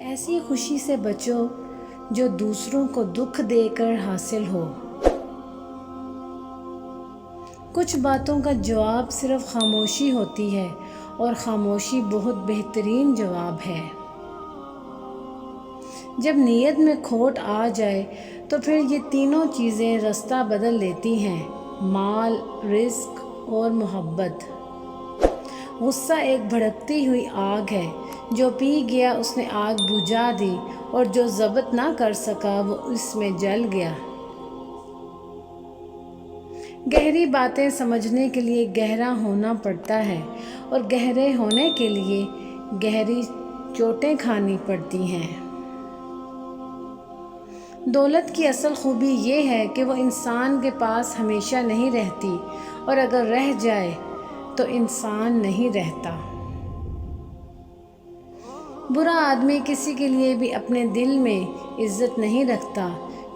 ایسی خوشی سے بچو جو دوسروں کو دکھ دے کر حاصل ہو۔ کچھ باتوں کا جواب صرف خاموشی ہوتی ہے اور خاموشی بہت بہترین جواب ہے۔ جب نیت میں کھوٹ آ جائے تو پھر یہ تینوں چیزیں رستہ بدل لیتی ہیں: مال، رزق اور محبت۔ غصہ ایک بھڑکتی ہوئی آگ ہے، جو پی گیا اس نے آگ بجھا دی، اور جو ضبط نہ کر سکا وہ اس میں جل گیا۔ گہری باتیں سمجھنے کے لیے گہرا ہونا پڑتا ہے، اور گہرے ہونے کے لیے گہری چوٹیں کھانی پڑتی ہیں۔ دولت کی اصل خوبی یہ ہے کہ وہ انسان کے پاس ہمیشہ نہیں رہتی، اور اگر رہ جائے تو انسان نہیں رہتا۔ برا آدمی کسی کے لیے بھی اپنے دل میں عزت نہیں رکھتا،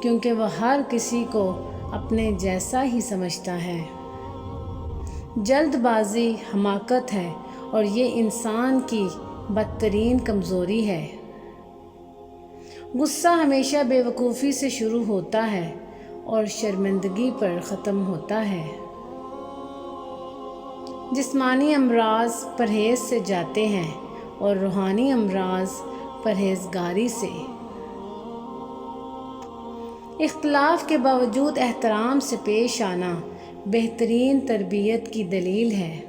کیونکہ وہ ہر کسی کو اپنے جیسا ہی سمجھتا ہے۔ جلد بازی حماقت ہے، اور یہ انسان کی بدترین کمزوری ہے۔ غصہ ہمیشہ بے وقوفی سے شروع ہوتا ہے اور شرمندگی پر ختم ہوتا ہے۔ جسمانی امراض پرہیز سے جاتے ہیں اور روحانی امراض پرہیزگاری سے۔ اختلاف کے باوجود احترام سے پیش آنا بہترین تربیت کی دلیل ہے۔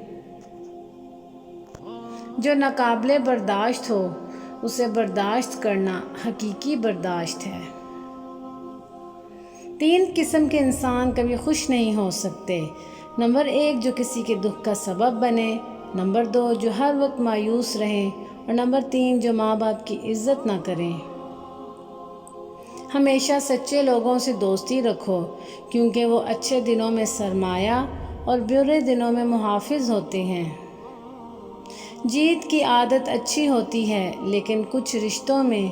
جو ناقابل برداشت ہو اسے برداشت کرنا حقیقی برداشت ہے۔ 3 قسم کے انسان کبھی خوش نہیں ہو سکتے: نمبر 1 جو کسی کے دکھ کا سبب بنے، نمبر 2 جو ہر وقت مایوس رہیں، اور نمبر 3 جو ماں باپ کی عزت نہ کریں۔ ہمیشہ سچے لوگوں سے دوستی رکھو، کیونکہ وہ اچھے دنوں میں سرمایہ اور برے دنوں میں محافظ ہوتے ہیں۔ جیت کی عادت اچھی ہوتی ہے، لیکن کچھ رشتوں میں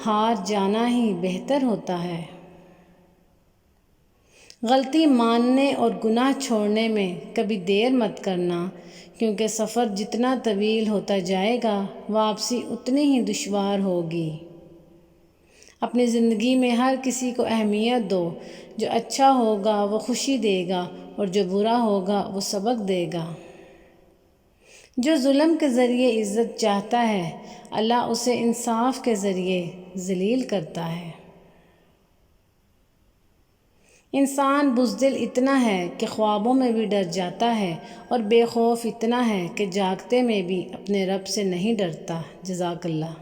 ہار جانا ہی بہتر ہوتا ہے۔ غلطی ماننے اور گناہ چھوڑنے میں کبھی دیر مت کرنا، کیونکہ سفر جتنا طویل ہوتا جائے گا واپسی اتنی ہی دشوار ہوگی۔ اپنی زندگی میں ہر کسی کو اہمیت دو۔ جو اچھا ہوگا وہ خوشی دے گا، اور جو برا ہوگا وہ سبق دے گا۔ جو ظلم کے ذریعے عزت چاہتا ہے، اللہ اسے انصاف کے ذریعے ذلیل کرتا ہے۔ انسان بزدل اتنا ہے کہ خوابوں میں بھی ڈر جاتا ہے، اور بے خوف اتنا ہے کہ جاگتے میں بھی اپنے رب سے نہیں ڈرتا۔ جزاک اللہ۔